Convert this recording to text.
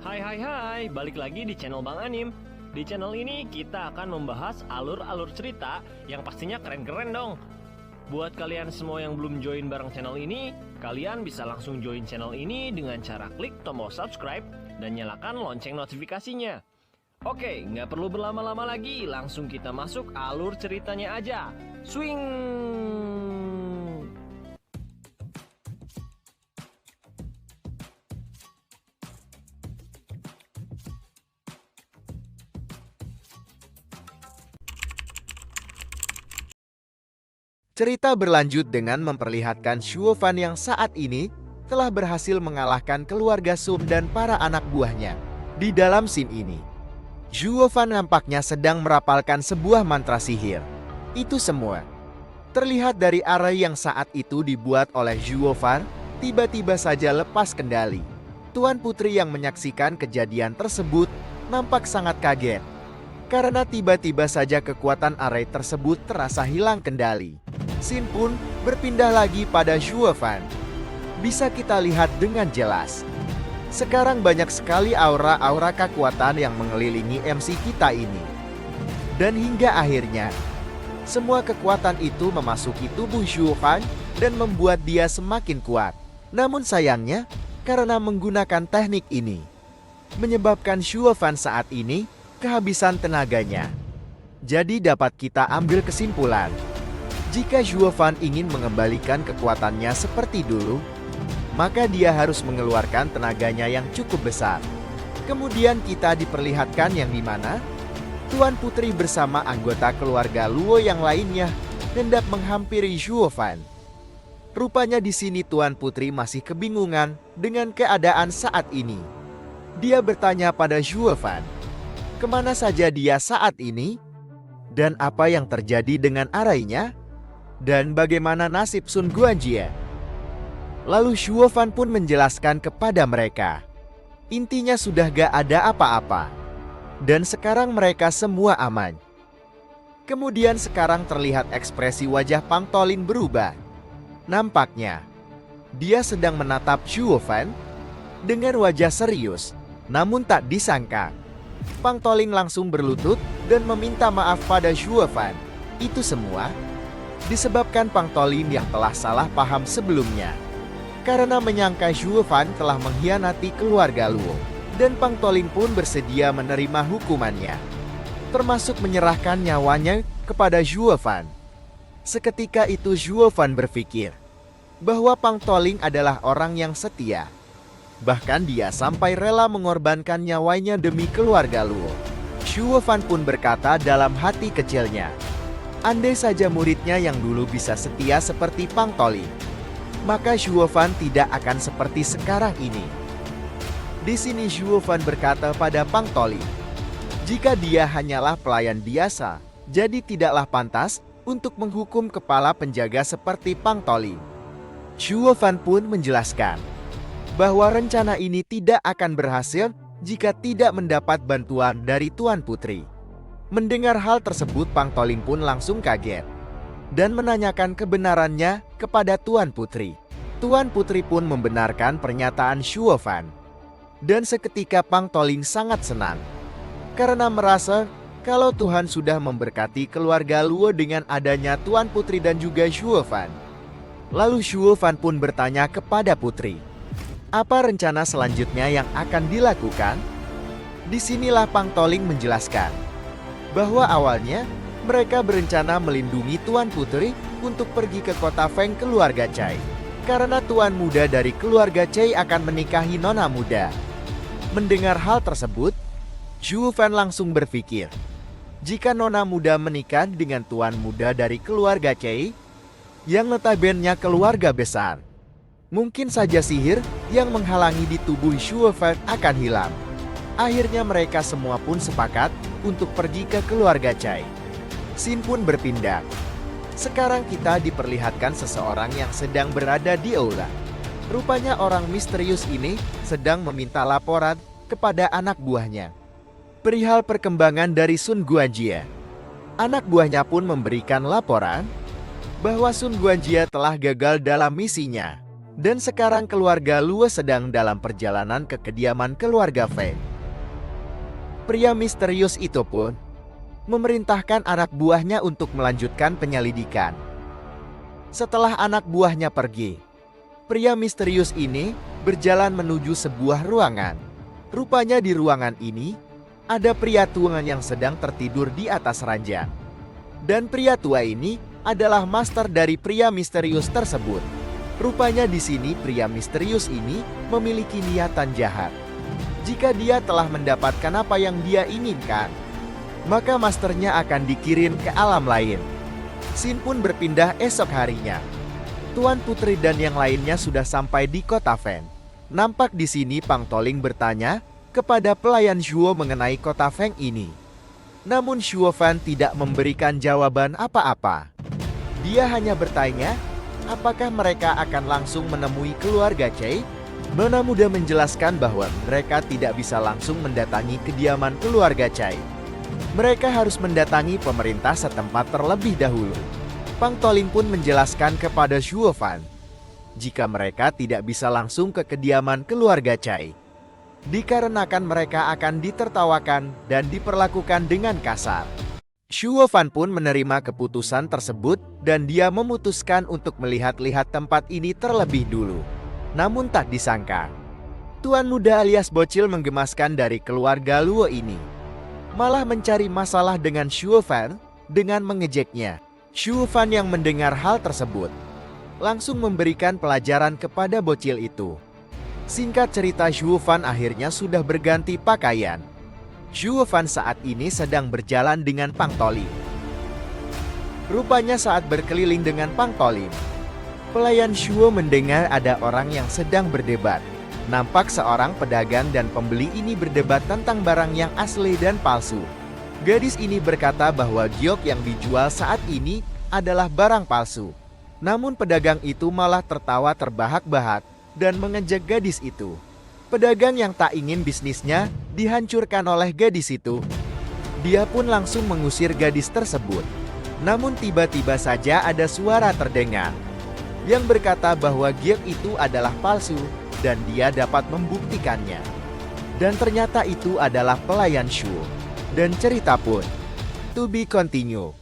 Hai, balik lagi di channel Bang Anim. Di channel ini kita akan membahas alur-alur cerita yang pastinya keren-keren dong. Buat kalian semua yang belum join bareng channel ini, kalian bisa langsung join channel ini dengan cara klik tombol subscribe dan nyalakan lonceng notifikasinya. Oke, nggak perlu berlama-lama lagi, langsung kita masuk alur ceritanya aja. Swing! Cerita berlanjut dengan memperlihatkan Shuofan yang saat ini telah berhasil mengalahkan keluarga Sum dan para anak buahnya. Di dalam scene ini, Shuofan nampaknya sedang merapalkan sebuah mantra sihir. Itu semua terlihat dari array yang saat itu dibuat oleh Shuofan tiba-tiba saja lepas kendali. Tuan Putri yang menyaksikan kejadian tersebut nampak sangat kaget karena tiba-tiba saja kekuatan array tersebut terasa hilang kendali. Scene pun berpindah lagi pada Shuofan. Bisa kita lihat dengan jelas. Sekarang banyak sekali aura-aura kekuatan yang mengelilingi MC kita ini. Dan hingga akhirnya, semua kekuatan itu memasuki tubuh Shuofan dan membuat dia semakin kuat. Namun sayangnya, karena menggunakan teknik ini, menyebabkan Shuofan saat ini kehabisan tenaganya. Jadi dapat kita ambil kesimpulan, jika Shuofan ingin mengembalikan kekuatannya seperti dulu, maka dia harus mengeluarkan tenaganya yang cukup besar. Kemudian kita diperlihatkan yang dimana Tuan Putri bersama anggota keluarga Luo yang lainnya hendak menghampiri Shuofan. Rupanya di sini Tuan Putri masih kebingungan dengan keadaan saat ini. Dia bertanya pada Shuofan, kemana saja dia saat ini? Dan apa yang terjadi dengan arainya? Dan bagaimana nasib Sun Guanjie? Lalu Shuofan pun menjelaskan kepada mereka. Intinya sudah gak ada apa-apa. Dan sekarang mereka semua aman. Kemudian sekarang terlihat ekspresi wajah Pang Tolin berubah. Nampaknya, dia sedang menatap Shuofan dengan wajah serius. Namun tak disangka, Pang Tolin langsung berlutut dan meminta maaf pada Shuofan. Itu semua disebabkan Pang Tolin yang telah salah paham sebelumnya. Karena menyangka Shuofan telah mengkhianati keluarga Luo. Dan Pang Tolin pun bersedia menerima hukumannya, termasuk menyerahkan nyawanya kepada Shuofan. Seketika itu Shuofan berpikir bahwa Pang Tolin adalah orang yang setia. Bahkan dia sampai rela mengorbankan nyawanya demi keluarga Luo. Shuofan pun berkata dalam hati kecilnya, andai saja muridnya yang dulu bisa setia seperti Pang Tolin, maka Shuofan tidak akan seperti sekarang ini. Di sini Shuofan berkata pada Pang Tolin, jika dia hanyalah pelayan biasa, jadi tidaklah pantas untuk menghukum kepala penjaga seperti Pang Tolin. Shuofan pun menjelaskan bahwa rencana ini tidak akan berhasil jika tidak mendapat bantuan dari Tuan Putri. Mendengar hal tersebut, Pang Tolin pun langsung kaget dan menanyakan kebenarannya kepada Tuan Putri. Tuan Putri pun membenarkan pernyataan Shuofan. Dan seketika Pang Tolin sangat senang karena merasa kalau Tuhan sudah memberkati keluarga Luo dengan adanya Tuan Putri dan juga Shuofan. Lalu Shuofan pun bertanya kepada Putri, apa rencana selanjutnya yang akan dilakukan? Disinilah Pang Tolin menjelaskan bahwa awalnya mereka berencana melindungi Tuan Putri untuk pergi ke kota Feng keluarga Cai. Karena Tuan muda dari keluarga Cai akan menikahi nona muda. Mendengar hal tersebut, Shuofan langsung berpikir, jika nona muda menikah dengan Tuan muda dari keluarga Cai, yang notabene keluarga besar, mungkin saja sihir yang menghalangi di tubuh Shuofan akan hilang. Akhirnya mereka semua pun sepakat untuk pergi ke keluarga Cai. Scene pun berpindah. Sekarang kita diperlihatkan seseorang yang sedang berada di aula. Rupanya orang misterius ini sedang meminta laporan kepada anak buahnya perihal perkembangan dari Sun Guanjie. Anak buahnya pun memberikan laporan bahwa Sun Guanjie telah gagal dalam misinya. Dan sekarang keluarga Luo sedang dalam perjalanan ke kediaman keluarga Feng. Pria misterius itu pun memerintahkan anak buahnya untuk melanjutkan penyelidikan. Setelah anak buahnya pergi, pria misterius ini berjalan menuju sebuah ruangan. Rupanya di ruangan ini ada pria tua yang sedang tertidur di atas ranjang. Dan pria tua ini adalah master dari pria misterius tersebut. Rupanya di sini pria misterius ini memiliki niatan jahat. Jika dia telah mendapatkan apa yang dia inginkan, maka masternya akan dikirim ke alam lain. Sin pun berpindah esok harinya. Tuan Putri dan yang lainnya sudah sampai di kota Feng. Nampak di sini Pang Toling bertanya kepada pelayan Shuo mengenai kota Feng ini. Namun Shuo Fan tidak memberikan jawaban apa-apa. Dia hanya bertanya, apakah mereka akan langsung menemui keluarga Chai? Nona muda menjelaskan bahwa mereka tidak bisa langsung mendatangi kediaman keluarga Chai. Mereka harus mendatangi pemerintah setempat terlebih dahulu. Pang Toling pun menjelaskan kepada Shuo Fan, jika mereka tidak bisa langsung ke kediaman keluarga Chai, dikarenakan mereka akan ditertawakan dan diperlakukan dengan kasar. Shuo Fan pun menerima keputusan tersebut dan dia memutuskan untuk melihat-lihat tempat ini terlebih dulu. Namun tak disangka, tuan muda alias bocil menggemaskan dari keluarga Luo ini malah mencari masalah dengan Shuo Fan dengan mengejeknya. Shuo Fan yang mendengar hal tersebut langsung memberikan pelajaran kepada bocil itu. Singkat cerita, Shuo Fan akhirnya sudah berganti pakaian. Shuo Fan saat ini sedang berjalan dengan Pang Toling. Rupanya saat berkeliling dengan Pang Toling, pelayan Shuo mendengar ada orang yang sedang berdebat. Nampak seorang pedagang dan pembeli ini berdebat tentang barang yang asli dan palsu. Gadis ini berkata bahwa giok yang dijual saat ini adalah barang palsu. Namun pedagang itu malah tertawa terbahak-bahak dan mengejek gadis itu. Pedagang yang tak ingin bisnisnya dihancurkan oleh gadis itu. Dia pun langsung mengusir gadis tersebut. Namun tiba-tiba saja ada suara terdengar yang berkata bahwa giok itu adalah palsu dan dia dapat membuktikannya. Dan ternyata itu adalah pelayan Shuo. Dan cerita pun to be continue.